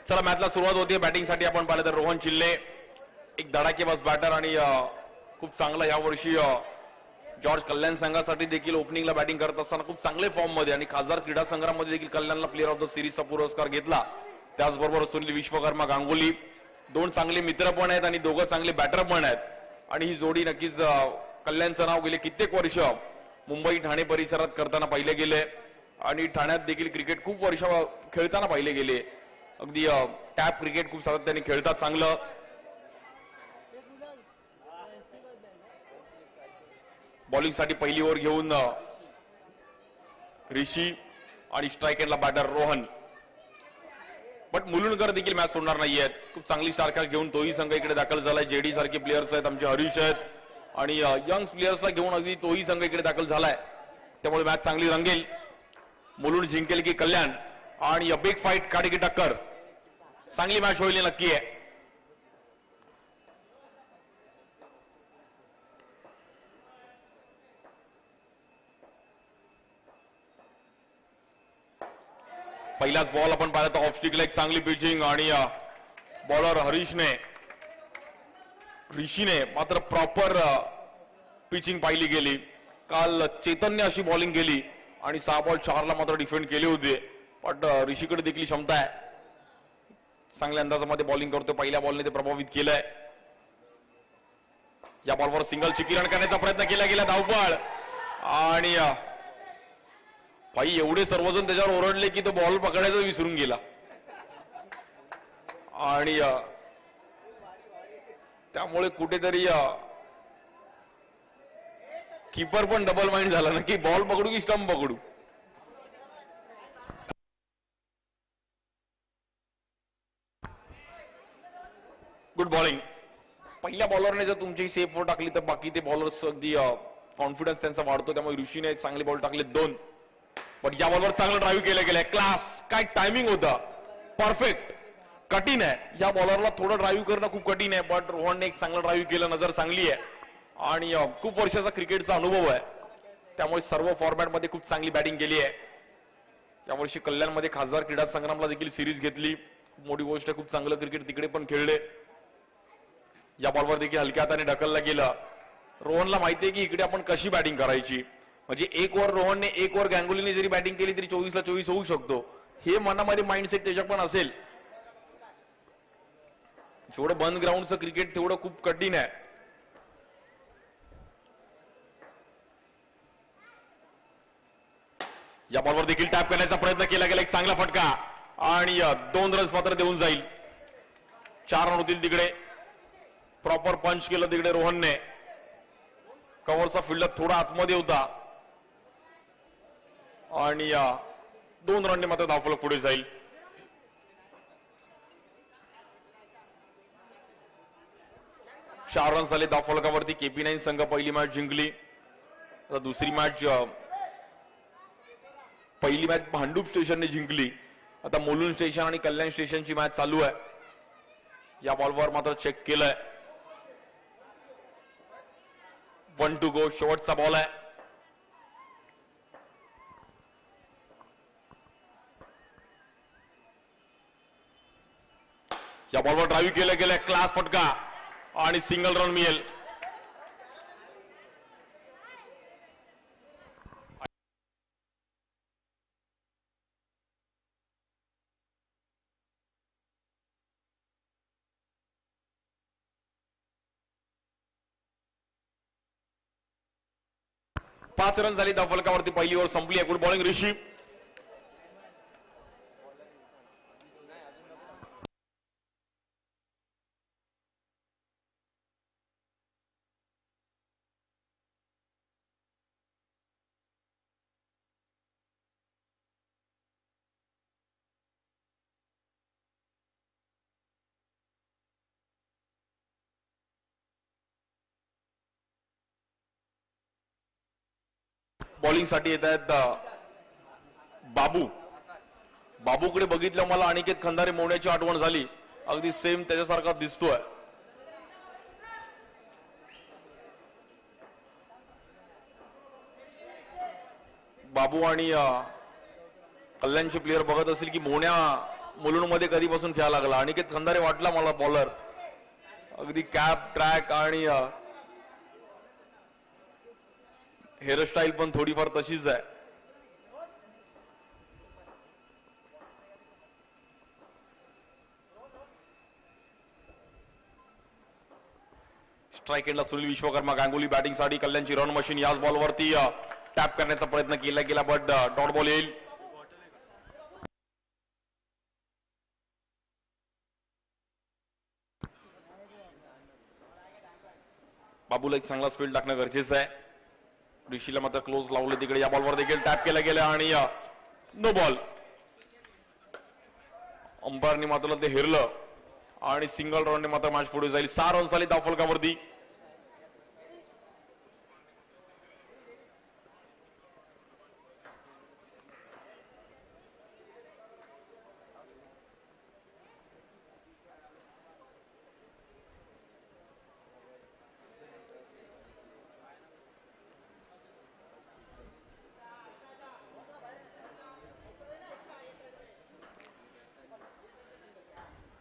चला मॅचला सुरुवात होती बॅटिंगसाठी आपण पाहिलं तर रोहन चिल्ले एक धडाकेबाज बॅटर आणि खूप चांगला या वर्षी जॉर्ज कल्याण संघासाठी देखील ओपनिंगला बॅटिंग करत असताना खूप चांगले फॉर्म मध्ये आणि खासदार क्रीडा संग्राममध्ये देखील कल्याणला प्लेअर ऑफ द सिरीजचा पुरस्कार घेतला. त्याचबरोबर सुनील विश्वकर्मा गांगुली दोन चांगले मित्र पण आहेत आणि दोघं चांगले बॅटर पण आहेत आणि ही जोडी नक्कीच कल्याणचं नाव गेले कित्येक वर्ष मुंबई ठाणे परिसरात करताना पाहिले गेले आणि ठाण्यात देखील क्रिकेट खूप वर्ष खेळताना पाहिले गेले. अगदी टॅप क्रिकेट खूप सातत्याने खेळतात चांगलं. बॉलिंग साठी पहिली ओव्हर घेऊन ऋषी आणि स्ट्राईक एंडला बॅटर रोहन. बट मुलुंडकर देखील मॅच सोडणार नाहीयेत. खूप चांगली स्टारकास्ट घेऊन तोही संघ इकडे दाखल झालाय. जेडी सारखे प्लेयर्स आहेत आमचे हरीश आहेत आणि यंग प्लेयर्सला घेऊन अगदी तोही संघ इकडे दाखल झालाय. त्यामुळे मॅच चांगली रंगेल. मुलुंड जिंकेल की कल्याण आणि बिग फाईट काडी की टक्कर चांगली मॅच होईल नक्की आहे. पहिलाच बॉल आपण पाहिला तर ऑफ स्टिकला एक चांगली पिचिंग आणि बॉलर ऋषीने मात्र प्रॉपर पिचिंग पाहिली गेली. काल चेतनने अशी बॉलिंग केली आणि 6 बॉल 4 ला मात्र डिफेंड केले होते. पण ऋषीकडे देखील क्षमता आहे. चांगल्या अंदाजामध्ये बॉलिंग करतो. पहिल्या बॉलने ते प्रभावित केलंय. या बॉलवर सिंगलची किरण करण्याचा प्रयत्न केला गेला. धावपळ आणि भाई एवढे सर्वजण त्याच्यावर ओरडले की तो बॉल पकडायचं विसरून गेला आणि त्यामुळे कुठेतरी कीपर पण डबल माइंड झाला ना की बॉल पकडू की स्टंप पकडू. Good bowling. पहिल्या बॉलरने जर तुमची सेफ वर टाकली तर बाकी ते बॉलर्स अगदी कॉन्फिडन्स त्यांचा वाढतो. त्यामुळे ऋषीने चांगले बॉल टाकले 2. पण या बॉलवर चांगलं ड्राईव्ह केलं गेलंय. क्लास. काय टायमिंग होता. परफेक्ट. कठीण आहे या बॉलरला थोडं ड्राईव्ह करणं खूप कठीण आहे. बट रोहनने एक चांगलं ड्राईव्ह केलं. नजर चांगली आहे आणि खूप वर्षाचा क्रिकेटचा अनुभव आहे. त्यामुळे सर्व फॉर्मॅटमध्ये खूप चांगली बॅटिंग केली आहे. यावर्षी कल्याणमध्ये खासदार क्रीडा संग्रामला देखील सिरीज घेतली. खूप मोठी गोष्ट आहे. खूप चांगलं क्रिकेट तिकडे पण खेळले. या बॉलवर देखील हलक्या हाताने ढकलला गेला. रोहनला माहिती आहे की इकडे आपण कशी बॅटिंग करायची. म्हणजे एक ओव्हर रोहनने एक ओव्हर गांगुलीने जरी बॅटिंग केली तरी 24 ला 24 होऊ शकतो. हे मनामध्ये माइंडसेट त्याच्या पण असेल. जेवढं बंद ग्राउंडचं क्रिकेट तेवढं खूप कठीण आहे. या बॉलवर देखील टॅप करण्याचा प्रयत्न केला गेला. एक चांगला फटका आणि 2 रन्स मात्र देऊन जाईल. 4 रन होतील तिकडे. प्रॉपर पंच केलं तिकडे रोहनने. कव्हरचा फिल्डर थोडा आतमध्ये होता आणि 2 रनने मात्र धावफलक पुढे जाईल. चार रन्स झाले धावफलकावरती. KP9 संघ पहिली मॅच जिंकली. आता दुसरी मॅच पहिली मॅच भांडूप स्टेशनने जिंकली. आता मुलुंड स्टेशन आणि कल्याण स्टेशनची मॅच चालू आहे. या बॉलवर मात्र चेक केलंय. 1 to go. शेवटचा बॉल आहे. या बॉलवर ड्राईव्ह केलं गेलं. क्लास फटका आणि सिंगल रन मिळेल. पाच रन झाली धावफलकावरती. पहिली ओव्हर संपली आहे. गुड बॉलिंग ऋषी. बॉलिंग साठी येत आहेत बाबूकडे बघितलं मला अनिकेत खंदारे मोण्याची आठवण झाली. अगदी सेम त्याच्यासारखा दिसतोय. बाबू आणि कल्याणचे प्लेयर बघत असतील की मोन्या मुलुंडमध्ये कधीपासून खेळायला लागला. अनिकेत खंदारे वाटला मला बॉलर, अगदी कॅप ट्रॅक आणि हेअरस्टाईल पण थोडीफार तशीच आहे. स्ट्राइक एंडला सुनील विश्वकर्मा. गांगुली बॅटिंगसाठी. कल्याणची रन मशीन. याच बॉलवरती टॅप करण्याचा प्रयत्न केला गेला बट डॉट बॉल येईल. बाबूला एक चांगला स्पीड टाकणं गरजेचं आहे. ऋषीला मात्र क्लोज लावलं तिकडे. या बॉलवर देखील टॅप केला गेला आणि नो बॉल. अंपायरने मात्र ते हेरलं आणि सिंगल रनने मात्र मॅच पुढे जाईल. 6 रन्स आले धावफलकावरती.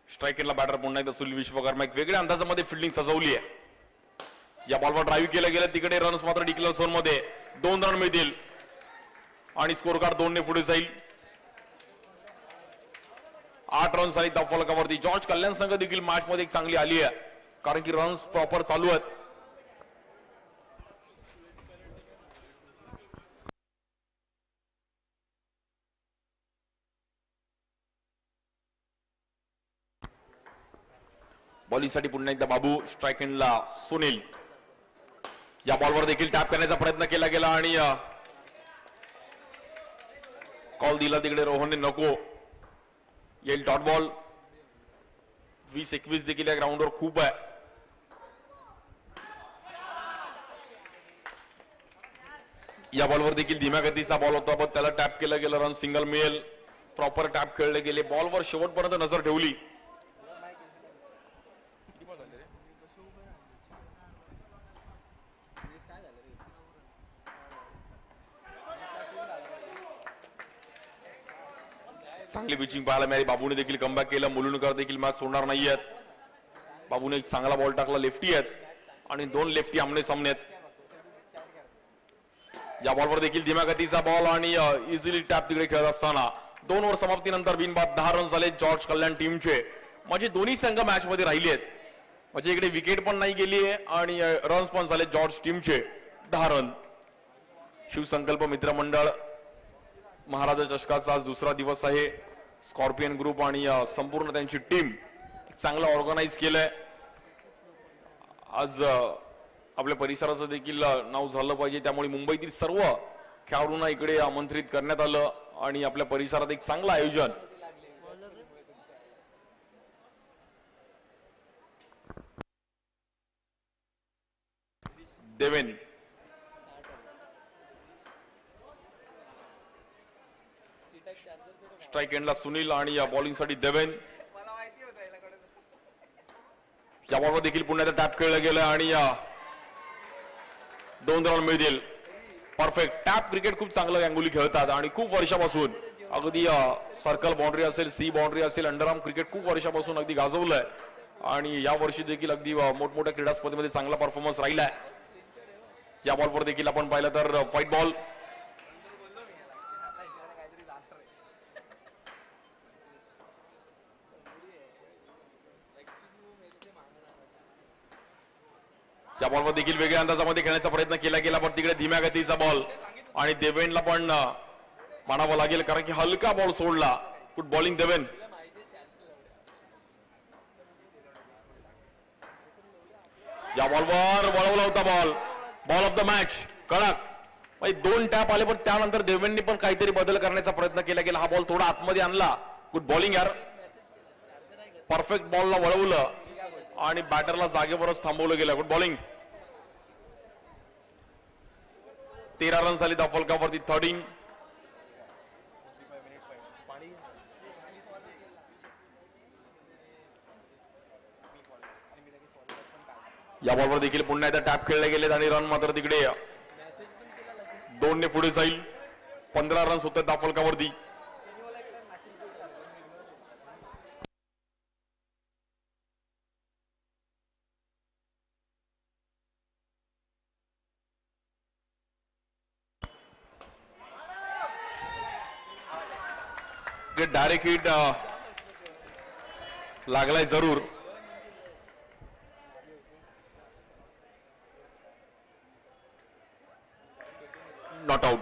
स्ट्राइकरला बॅटर पुन्हा एकदा सुनील विश्वकर्मा. एक वेगळ्या अंदाजामध्ये फिल्डिंग सजवली आहे. या बॉलवर ड्राईव्ह केलं गेलं तिकडे. रन्स मात्र डिक्लेअर झोन मध्ये. 2 रन मिळतील आणि स्कोर कार्ड 2 ने पुढे जाईल. 8 रन्स आली धावफलकावरती. जॉर्ज कल्याण संघ देखील मॅच मध्ये एक चांगली आली आहे कारण की रन्स प्रॉपर चालू आहेत. बॉलिंगसाठी पुन्हा एकदा बाबू. स्ट्राइक एंडला सुनील. या बॉलवर देखील टॅप करण्याचा प्रयत्न केला गेला आणि कॉल दिला तिकडे रोहनने. नको. येईल डॉट बॉल. 20-21 देखील या ग्राउंडवर खूप आहे. या बॉलवर देखील धीम्या गतीचा बॉल होता पण त्याला टॅप केलं गेलं. रन सिंगल मिळेल. प्रॉपर टॅप खेळले गेले. बॉलवर शेवटपर्यंत नजर ठेवली. चांगली पिचिंग पाहायला मिळाली. बाबूने देखील कमबॅक केलं. मुलुंडकर देखील मॅच सोडणार नाहीयेत. बाबूने एक चांगला बॉल टाकला. लेफ्टी आहेत आणि 2 लेफ्टी आमने सामने आहेत. या बॉलवर देखील धीम्या गतीचा बॉल आणि इझिली टॅप तिकडे खेळत असताना 2 ओव्हर समाप्तीनंतर बिनबाद 10 रन झाले जॉर्ज कल्याण टीमचे. म्हणजे दोन्ही संघ मॅच मध्ये राहिले आहेत. म्हणजे इकडे विकेट पण नाही गेली आहे आणि रन्स पण झाले जॉर्ज टीमचे 10 रन. शिवसंकल्प मित्रमंडळ महाराजा चषकाचा आज दुसरा दिवस आहे. स्कॉर्पियन ग्रुप आणि संपूर्ण त्यांची टीम चांगला ऑर्गनाइज केलंय. आज आपल्या परिसराचं देखील नाव झालं पाहिजे त्यामुळे मुंबईतील सर्व खेळाडूंना इकडे आमंत्रित करण्यात आलं आणि आपल्या परिसरात एक चांगलं आयोजन. देवेन. स्ट्राइक एंडला सुनील आणि या बॉलिंगसाठी देवेन. या बॉलवर देखील पुन्हा एकदा टॅप खेळलं गेलं आणि 2 रन मिळतील. परफेक्ट टॅप क्रिकेट खूप चांगलं गांगुली खेळतात आणि खूप वर्षापासून अगदी सर्कल बाउंड्री असेल, सी बाउंड्री असेल, अंडरआर्म क्रिकेट खूप वर्षापासून अगदी गाजवलंय आणि या वर्षी देखील अगदी मोठमोठ्या क्रीडा स्पर्धेमध्ये चांगला परफॉर्मन्स राहिलाय. या बॉलवर देखील आपण पाहिलं तर व्हाईट बॉल. या बॉलवर देखील वेगळ्या अंदाजामध्ये खेळण्याचा प्रयत्न केला गेला पण तिकडे धीम्या गतीचा बॉल आणि देवेनला पण मानावं लागेल कारण की हलका बॉल सोडला. गुड बॉलिंग देवेन. या बॉलवर वळवला होता ball. Ball of the match. कडक. 2 टॅप आले पण त्यानंतर देवेननी पण काहीतरी बदल करण्याचा प्रयत्न केला गेला. हा बॉल थोडा आतमध्ये आणला. गुड बॉलिंग यार. परफेक्ट बॉलला वळवलं आणि बॅटरला जागेवरच थांबवलं गेलं. Good bowling. 13 रन झाली धावफलकावरती. 13. या बॉलवर देखील पुन्हा एकदा टॅप खेळले गेलेत आणि रन मात्र तिकडे 2 ने पुढे जाईल. 15 रन्स होतात धावफलकावरती. डायरेक्ट हिट लागलाय जरूर. Not out.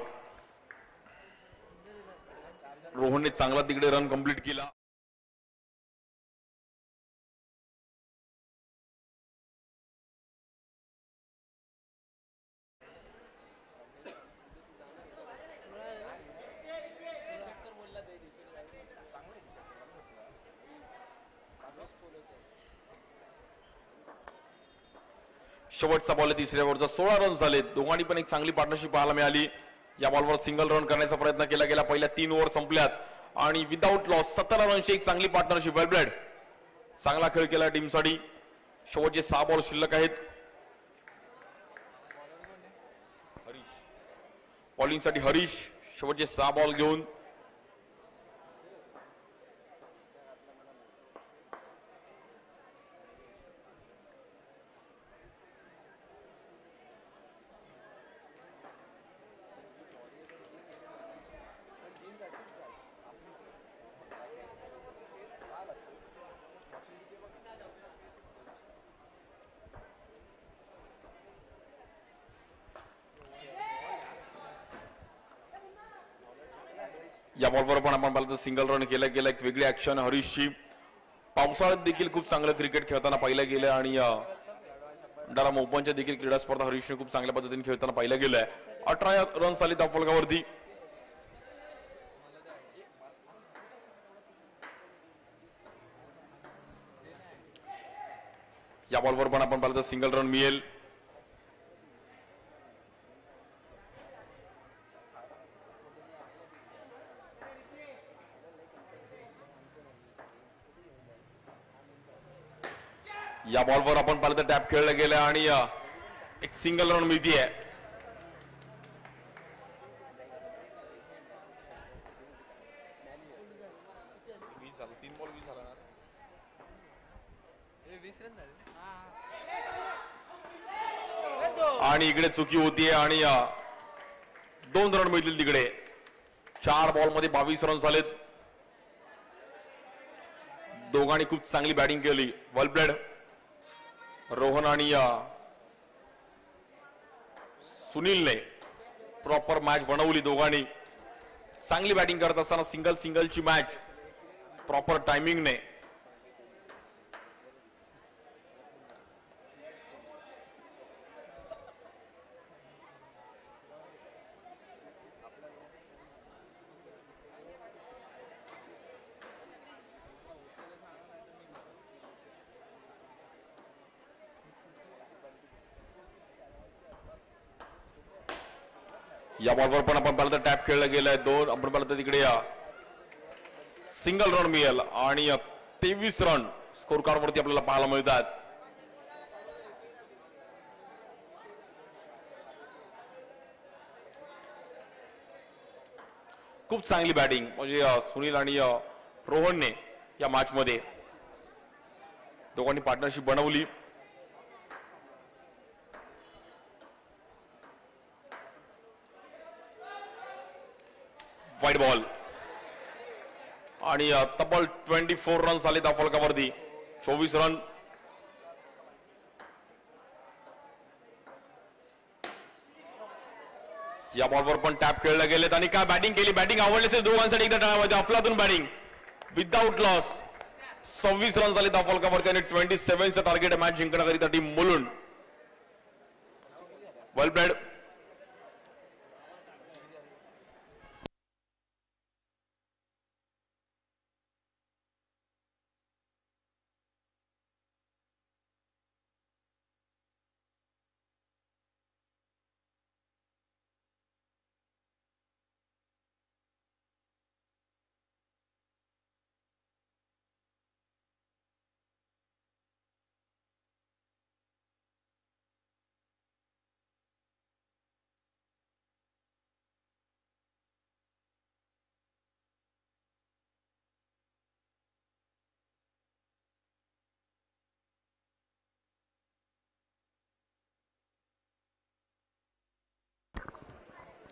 रोहनने चांगला तिकडे रन कंप्लीट केला. शेवटचा बॉल तिसऱ्या ओव्हरचा 16 रन झाले. दोघांनी पण एक चांगली पार्टनरशिप पाहायला मिळाली. या बॉलवर सिंगल रन करण्याचा प्रयत्न केला गेला. पहिल्या 3 ओव्हर संपल्यात आणि विदाऊट लॉस 17 रनची एक चांगली पार्टनरशिप. वेल प्लेड. चांगला खेळ केला टीमसाठी. शेवटचे 6 बॉल शिल्लक आहेत. बॉलिंगसाठी हरीश शेवटचे 6 बॉल घेऊन या बॉलवर पण आपण पाहिलं तर सिंगल रन केलं गेलं. एक वेगळी ऍक्शन हरीशची. पावसाळ्यात देखील खूप चांगलं क्रिकेट खेळताना पाहिलं गेलं आणि डराम ओपनच्या देखील क्रीडा स्पर्धा हरीशने खूप चांगल्या पद्धतीने खेळताना पाहिलं गेलंय. 18 रन्स आले त्या फलकावरती. या बॉलवर पण आपण पाहिलं तर सिंगल रन मिळेल. या बॉलवर आपण पाहिलं तर टॅप खेळलं गेलं आणि एक सिंगल रन मिळतीये. आणि इकडे चुकी होतीये आणि 2 रन मिळतील तिकडे. 4 बॉल मध्ये 22 रन झालेत. दोघांनी खूप चांगली बॅटिंग केली. वेल प्लेड. रोहन आणि सुनीलने प्रॉपर मॅच बनवली. दोघांनी चांगली बॅटिंग करत असताना सिंगलची मॅच प्रॉपर टायमिंगने. या बॉलवर पण आपण पाहिलं तर टॅप खेळलं गेलंय. 2 आपण पाहिलं तर तिकडे सिंगल रन मिळेल आणि 23 रन स्कोर कार्ड वरती आपल्याला पाहायला मिळतात. खूप चांगली बॅटिंग म्हणजे सुनील आणि रोहनने या मॅच मध्ये दोघांनी पार्टनरशिप बनवली. वाईट बॉल आणि तब्बल 24 रन आले त्या फलकावरती. 24 रन. या बॉलवर पण टॅप खेळले गेलेत आणि काय बॅटिंग केली. बॅटिंग आवडली असेल दोघांसाठी. एकदा टाळ्यामध्ये अफलातून बॅटिंग विदाउट लॉस. 26 रन झाले त्या फलकावरती आणि 27चं टार्गेट मॅच जिंकण्याकरिता टीम मुलुंड. वेल प्लेड.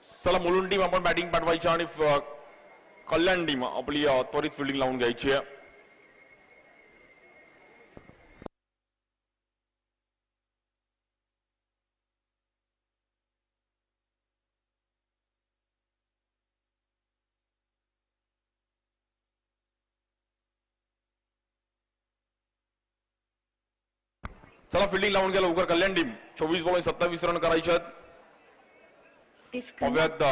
चला मुलुंड टीम आपण बॅटिंग पाठवायची आणि कल्याण टीम आपली त्वरित फिल्डिंग लावून घ्यायची आहे. चला फिल्डिंग लावून घ्या लवकर कल्याण टीम. 24 बॉल 27 रन करायचे आहेत. पाहूयात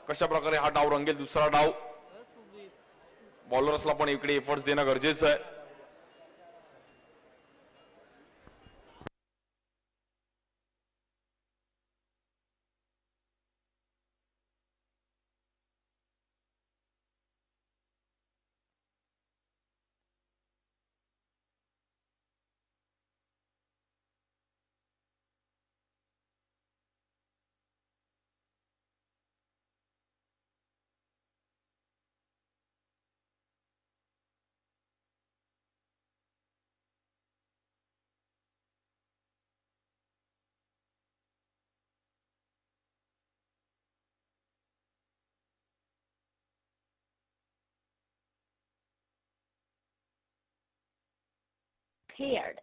कशा प्रकारे हा डाव रंगेल. दुसरा डाव बॉलर्सला पण इकडे एफर्ट्स देणं गरजेचं आहे. Cleared.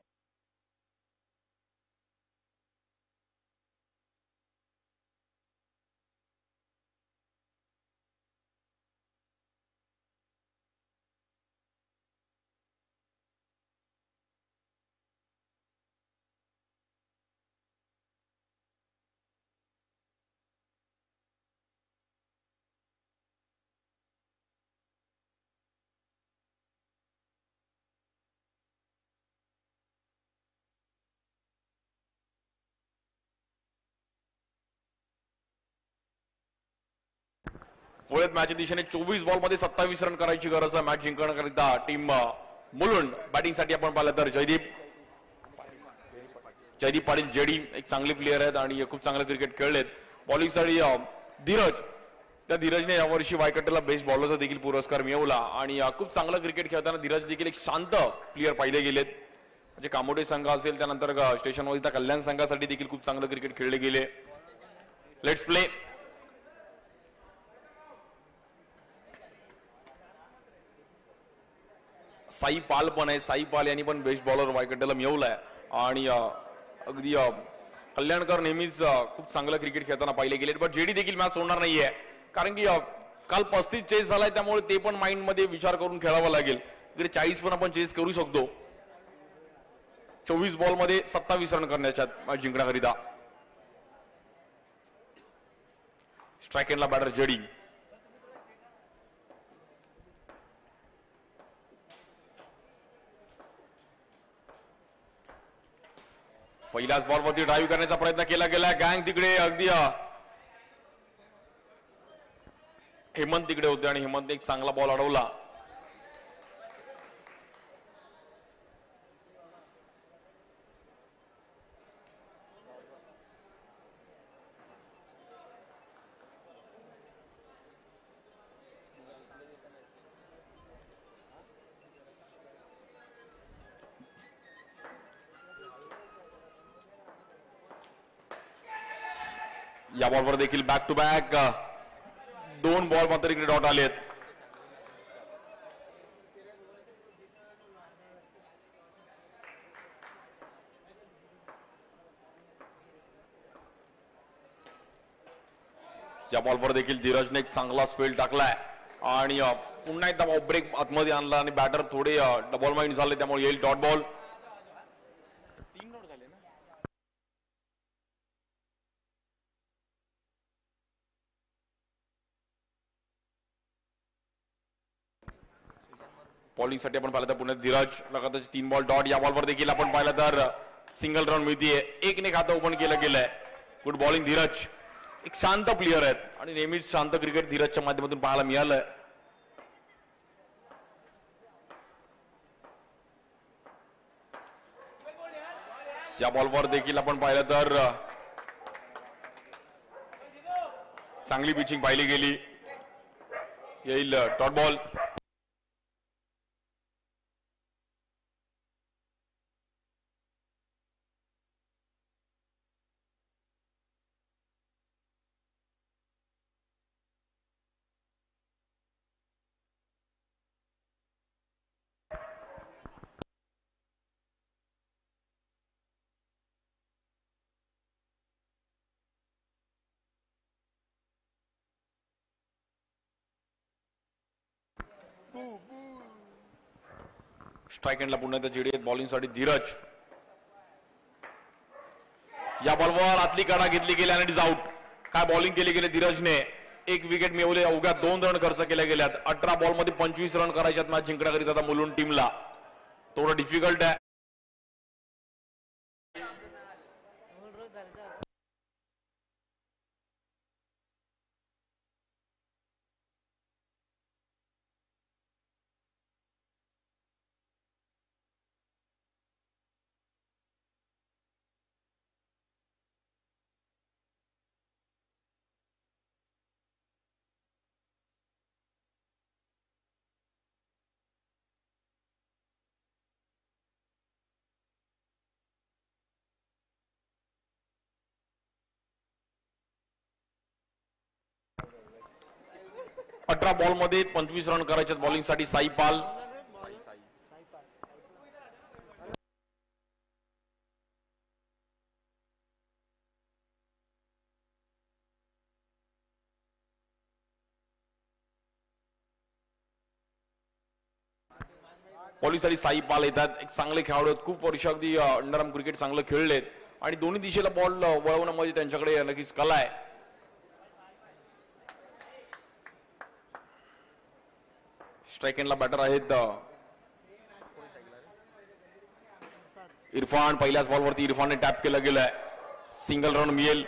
पुढे मॅच दिशेने 24 बॉल मध्ये 27 रन करायची गरज आहे मॅच जिंकण्याकरिता. टीम मुलुंड बॅटिंग साठी आपण पाहिलं तर जयदीप पाटील जेडी एक चांगले प्लेयर आहेत आणि खूप चांगलं क्रिकेट खेळलेत. बॉलिंग साठी धीरज, त्या धीरजने यावर्षी वायकटेला बेस्ट बॉलरचा देखील पुरस्कार मिळवला आणि खूप चांगलं क्रिकेट खेळताना धीरज देखील एक शांत प्लेयर पाहिले गेलेत. म्हणजे कामोडे संघ असेल त्यानंतर स्टेशन वाईज कल्याण संघासाठी देखील खूप चांगलं क्रिकेट खेळले गेले. Let's play. साई पाल पण आहे. साई पाल यांनी पण बेस्ट बॉलर वायकटेला मिळवलाय आणि अगदी कल्याणकर नेहमीच खूप चांगलं क्रिकेट खेळताना पाहिले गेले. बट जेडी देखील मॅच सोडणार नाहीये कारण की काल 35 चेस झालाय त्यामुळे ते पण माइंड मध्ये विचार करून खेळावा लागेल. इकडे 40 पण आपण चेस करू शकतो. 24 बॉल मध्ये 27 रन करण्याच्या मॅच जिंकण्याकरिता. स्ट्राईक एंडला बॅटर जेडी. पहिल्याच बॉलवरती ड्राईव्ह करण्याचा प्रयत्न केला गेला. गँग तिकडे अगदी हेमंत तिकडे होते आणि हेमंत एक चांगला बॉल अडवला. या बॉलवर देखील बॅक टू बॅक 2 बॉल मात्र इकडे डॉट आलेत. या बॉलवर देखील धीरजने एक चांगला स्पेल टाकलाय आणि पुन्हा एकदा ब्रेक आतमध्ये आणला आणि बॅटर थोडे डबल माइंड झाले त्यामुळे येईल डॉट बॉल. बॉलिंग साठी आपण पाहिलं तर पुण्यात धीरज लगातार 3 बॉल डॉट. या बॉलवर देखील आपण पाहिलं तर सिंगल रन मिळतीये. 1 खातं ओपन केलं गेलंय. Good bowling Dheeraj. एक शांत प्लेयर आहेत आणि नेहमीच शांत क्रिकेट धीरजच्या माध्यमातून पाहायला मिळालंय. या बॉलवर देखील आपण पाहिलं तर चांगली पिचिंग पाहिली गेली. येईल डॉट बॉल. स्ट्राइक एंडला पुन्हा एकदा जेडी बॉलिंग साठी धीरज. या बॉलवर आतली काढा घेतली गेली आणि आउट. काय बॉलिंग केली गेली धीरजने. एक विकेट मिळवले. अवघ्या 2 रन खर्च केले गेल्यात. 18 बॉल मध्ये 25 रन करायच्यात मॅच जिंकण्याकरिता आता मुलुंड टीमला. थोडं डिफिकल्ट आहे. 18 बॉल मध्ये 25 रन करायचे बॉलिंग साठी साई पाल. बॉलिंग साठी साई पाल येतात. एक चांगले खेळाडू आहेत. खूप वर्ष अगदी अंडरआर्म क्रिकेट चांगलं खेळलेत आणि दोन्ही दिशेला बॉल वळवण्यामध्ये त्यांच्याकडे नक्कीच कला आहे. स्ट्राइक एंडला बॅटर आहेत इरफान. पहिल्याच बॉलवरती इरफानने टॅप केलं गेलंय. सिंगल रन मिळेल.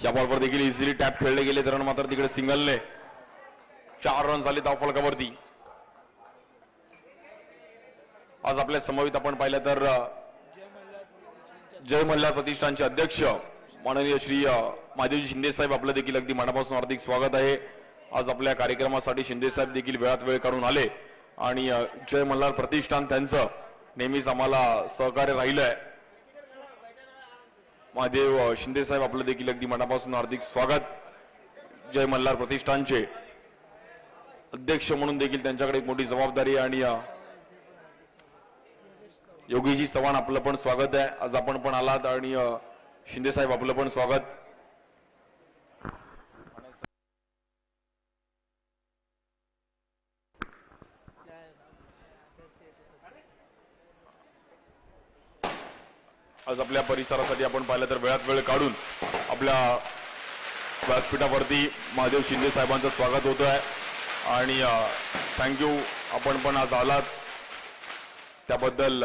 या बॉलवर देखील इझिली टॅप खेळले गेले. रन मात्र तिकडे सिंगलने. 4 रन झाले धावफलकावरती. आज आपल्या समवेत आपण पाहिलं तर जय मल्हार प्रतिष्ठानचे अध्यक्ष माननीय श्री महादेवजी शिंदे साहेब आपलं देखील अगदी मनापासून हार्दिक स्वागत आहे. आज आपल्या कार्यक्रमासाठी शिंदे साहेब देखील वेळात वेळ काढून आले आणि जय मल्हार प्रतिष्ठान त्यांचं नेहमीच आम्हाला सहकार्य राहिलंय. महादेव शिंदे साहेब आपलं देखील अगदी मनापासून हार्दिक स्वागत. जय मल्हार प्रतिष्ठानचे अध्यक्ष म्हणून देखील त्यांच्याकडे एक मोठी जबाबदारी आणि योगीजी चव्हाण आपलं पण स्वागत आहे. आज आपण पण आलात आणि शिंदे साहेब आपलं पण स्वागत. आज आपल्या परिसरासाठी आपण पाहिलं तर वेळात वेळ काढून आपल्या व्यासपीठावरती महादेव शिंदे साहेबांचं स्वागत होत आहे आणि थँक्यू. आपण पण आज आलात त्याबद्दल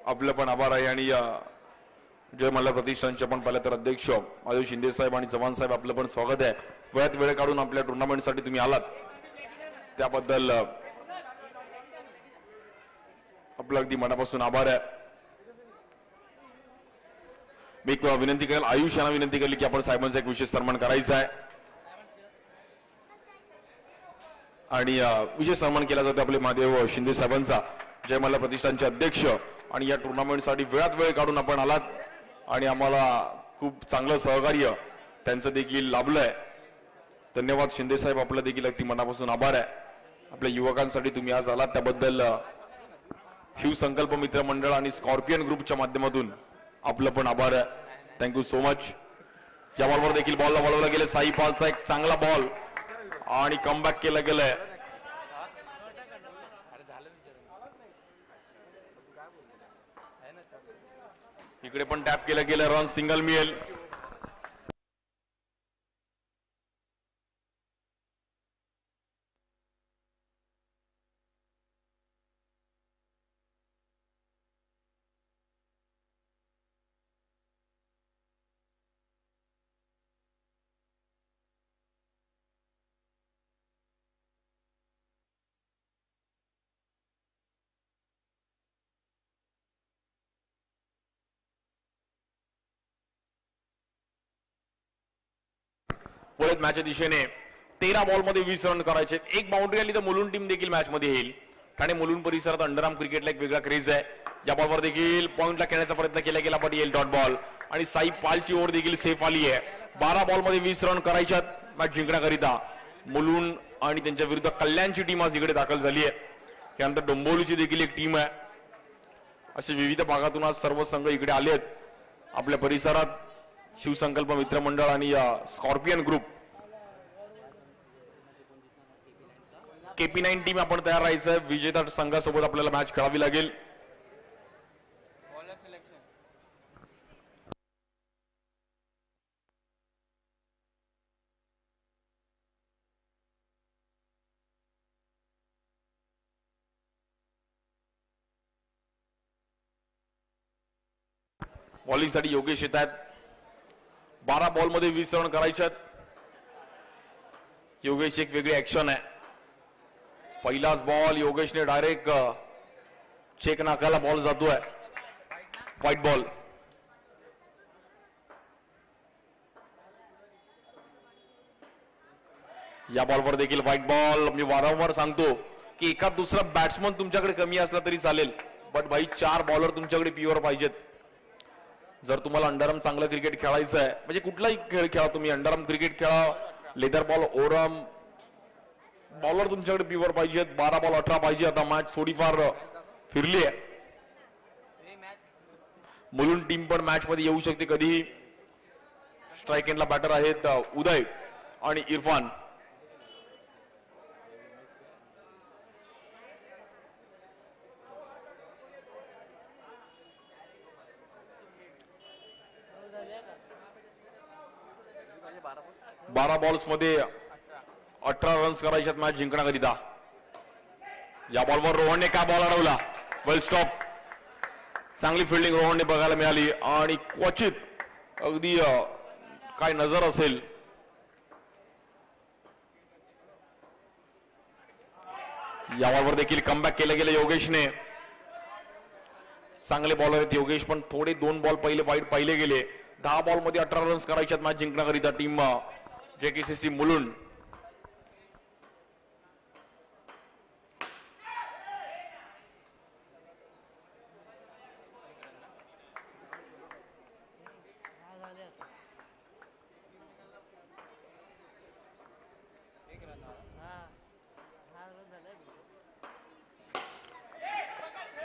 आपलं पण आभार आहे. आणि जय मल्हार प्रतिष्ठानचे आपण पाहिलं तर अध्यक्ष महादेव शिंदे साहेब आणि चव्हाण साहेब आपलं पण स्वागत आहे. वेळात वेळ काढून आपल्या टुर्नामेंटसाठी तुम्ही आलात त्याबद्दल आपलं अगदी मनापासून आभार आहे. मी एक विनंती करेल, आयुष यांना विनंती केली की आपण साहेबांचा एक विशेष सन्मान करायचा आहे आणि विशेष सन्मान केला जातो आपले महादेव शिंदे साहेबांचा, जय मल्हार प्रतिष्ठानचे अध्यक्ष. आणि या टुर्नामेंटसाठी वेळात वेळ काढून आपण आलात आणि आम्हाला खूप चांगलं सहकार्य त्यांचं देखील लाभलंय. धन्यवाद शिंदे साहेब. आपलं देखील अगदी मनापासून आभार आहे. आपल्या युवकांसाठी तुम्ही आज आलात त्याबद्दल शिवसंकल्प मित्र मंडळ आणि स्कॉर्पियन ग्रुपच्या माध्यमातून आपलं पण आभार आहे. Thank you so much. या बॉलवर देखील बॉलला वळवलं गेलं. साई पालचा एक चांगला बॉल आणि कमबॅक केलं गेलंय. इकडे पण टॅप केलं गेलं. रन सिंगल मिळेल. पुढे मॅचच्या दिशेने 13 बॉल मध्ये 20 रन करायचे. एक बाउंड्री आली तर मुलुंड टीम देखील मॅच मध्ये येईल. ठाणे मुलुंड परिसरात अंडरआर्म क्रिकेटला एक वेगळा क्रेज आहे. या बॉलवर देखील पॉइंटला खेळण्याचा प्रयत्न केला गेला पण येईल डॉट बॉल आणि साई पालची ओव्हर देखील सेफ आली आहे. 12 बॉल मध्ये 20 रन करायच्यात मॅच जिंकण्याकरिता. मुलुंड आणि त्यांच्या विरुद्ध कल्याणची टीम आज इकडे दाखल झाली आहे. त्यानंतर डोंबिवलीची देखील एक टीम आहे. असे विविध भागातून आज सर्व संघ इकडे आले आहेत. आपल्या परिसरात शिवसंकल्प मित्रमंडळ आणि स्कॉर्पियन ग्रुप KP9 टीम आपण तयार राहायचं आहे. विजेता संघासोबत आपल्याला मॅच खेळावी लागेल. बॉलिंगसाठी योगेश येत आहेत. 12 बॉलमध्ये 20 रन करायचे आहेत. योगेश एक वेगळी ऍक्शन आहे. पहिलाच बॉल योगेशने डायरेक्ट चेक नाकाला बॉल जातोय. White ball. या बॉलवर देखील व्हाईट बॉल. मी वारंवार सांगतो की एखाद दुसरा बॅट्समन तुमच्याकडे कमी असला तरी चालेल, बट भाई 4 बॉलर तुमच्याकडे प्युअर पाहिजेत. जर तुम्हाला अंडरआर्म चांगलं क्रिकेट खेळायचं आहे, म्हणजे कुठलाही खेळ खेळा तुम्ही, अंडरआर्म क्रिकेट खेळा, लेदर बॉल, ओरम, बॉलर तुमच्याकडे प्युअर पाहिजेत. 12 बॉल 18 पाहिजे. आता मॅच थोडीफार फिरली आहे. मुलुंड टीम पण मॅच मध्ये येऊ शकते कधीही. स्ट्राईक एंडला बॅटर आहेत उदय आणि इरफान. बारा बॉल्स मध्ये 18 रन्स करायचे मॅच जिंकण्याकरिता. या बॉलवर रोहनने काय बॉल अडवला. वेल स्टॉप. चांगली फिल्डिंग रोहनने बघायला मिळाली आणि क्वचित अगदी काय नजर असेल. या बॉलवर देखील कमबॅक केलं गेलं योगेशने. चांगले बॉलर आहेत योगेश, पण थोडे 2 बॉल पहिले वाईट पाहिले गेले. 10 बॉल मध्ये 18 रन्स करायच्यात मॅच जिंकण्याकरिता टीम JKCC मुलुंड.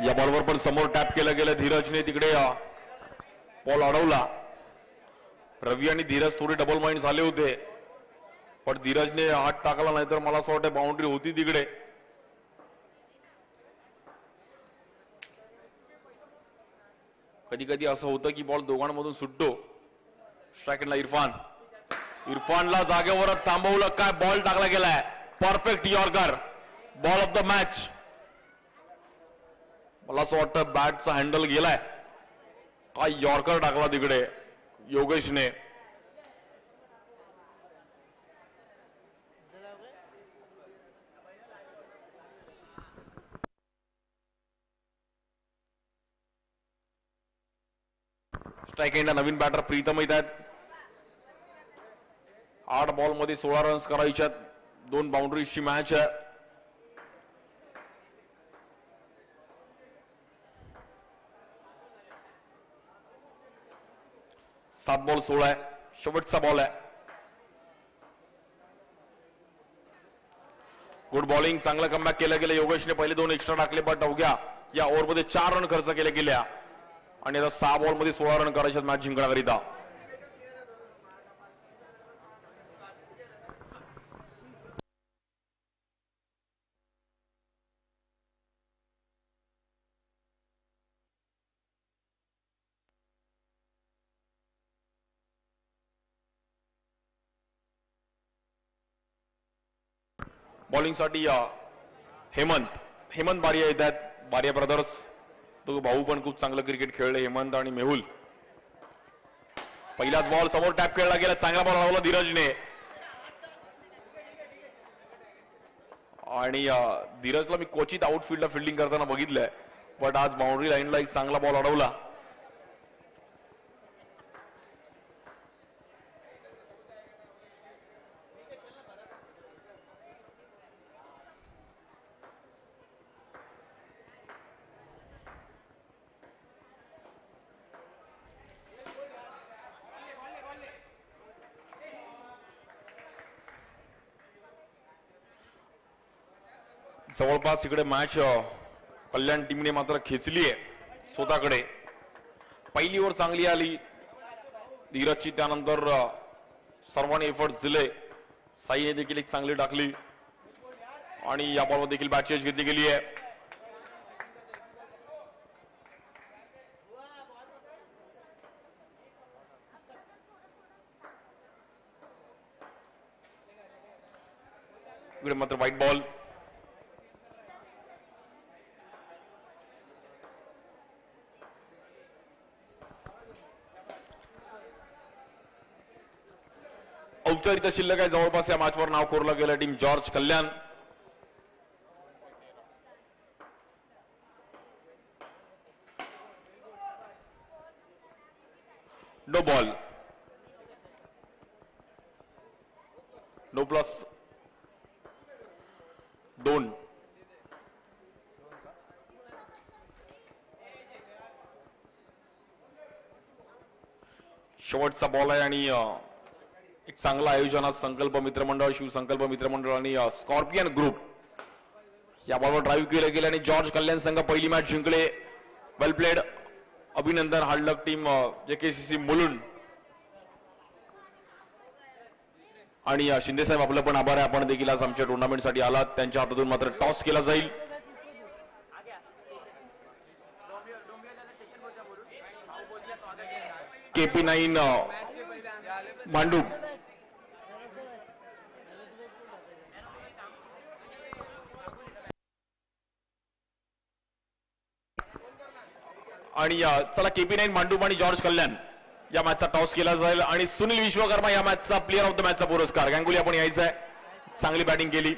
या बॉलवर पण समोर टॅप केलं गेलं. धीरजने तिकडे बॉल अडवला. रवी आणि धीरज थोडे डबल माइंड झाले होते, पण धीरजने हात टाकला, नाही तर मला असं वाटतं बाउंड्री होती तिकडे. कधी कधी असं होतं की बॉल दोघांमधून सुटतो. स्ट्राईकला इरफान. इरफानला जागेवरच थांबवलं. काय बॉल टाकला गेलाय. Perfect yorker. Ball of the match. मला असं वाटतं बॅटचा हँडल गेलाय. काय यॉर्कर टाकला तिकडे योगेशने. स्ट्राईक एंडला नवीन बॅटर प्रीतम येत आहेत. 8 बॉल मध्ये 16 रन्स करायच्यात. 2 बाउंड्रीजची मॅच आहे. सात बॉल 16 आहे. शेवटचा बॉल आहे. Good bowling. चांगलं कमबॅक केलं गेलं योगेशने. पहिले 2 एक्स्ट्रा टाकले, पण अवघ्या या ओव्हरमध्ये 4 रन खर्च केले गेल्या आणि आता 6 बॉल मध्ये 16 रन करायचे मॅच जिंकण्याकरिता. बॉलिंगसाठी हेमंत बारिया येत आहेत. बारिया ब्रदर्स. तो भाऊ पण खूप चांगलं क्रिकेट खेळले, हेमंत आणि मेहुल. पहिलाच बॉल समोर टॅप खेळला गेला. चांगला बॉल लावला धीरजने आणि धीरजला मी क्वचित आउटफील्डला फिल्डिंग करताना बघितलंय, बट आज बाउंड्री लाईनला एक चांगला बॉल अडवला. जवळपास इकडे मॅच कल्याण टीमने मात्र खेचली आहे स्वतःकडे. पहिली ओव्हर चांगली आली धीरजची, त्यानंतर सर्वांनी एफर्ट्स दिले. साईने देखील एक चांगली टाकली आणि या बॉलवर देखील बॅट चेंज घेतली गेली आहे. इकडे मात्र व्हाईट बॉल. औपचारिकता शिल्लक आहे. जवळपास या मॅचवर नाव कोरलं गेलं team George Kalyan. No ball, no plus 2. शेवटचा बॉल आहे आणि एक चांगला आयोजन आज संकल्प मित्रमंडळ, शिवसंकल्प मित्रमंडळ आणि स्कॉर्पियन ग्रुप या बॉलवर ड्राईव्ह केले गेले आणि जॉर्ज कल्याण संघ पहिली मॅच जिंकले. वेल प्लेड, अभिनंदन. हार्ड लक टीम JKCC मुलुंड. आणि शिंदे साहेब आपलं पण आभार आहे, आपण देखील आज आमच्या टुर्नामेंटसाठी आलात. त्यांच्या हातातून मात्र टॉस केला जाईल. KP9 मांडू आणि चला KP9 मांडूप आणि जॉर्ज कल्याण या मॅचचा टॉस केला जाईल आणि सुनील विश्वकर्मा या मॅचचा प्लेअर ऑफ द मॅचचा पुरस्कार. गांगुली आपण यायचा आहे, चांगली बॅटिंग केली.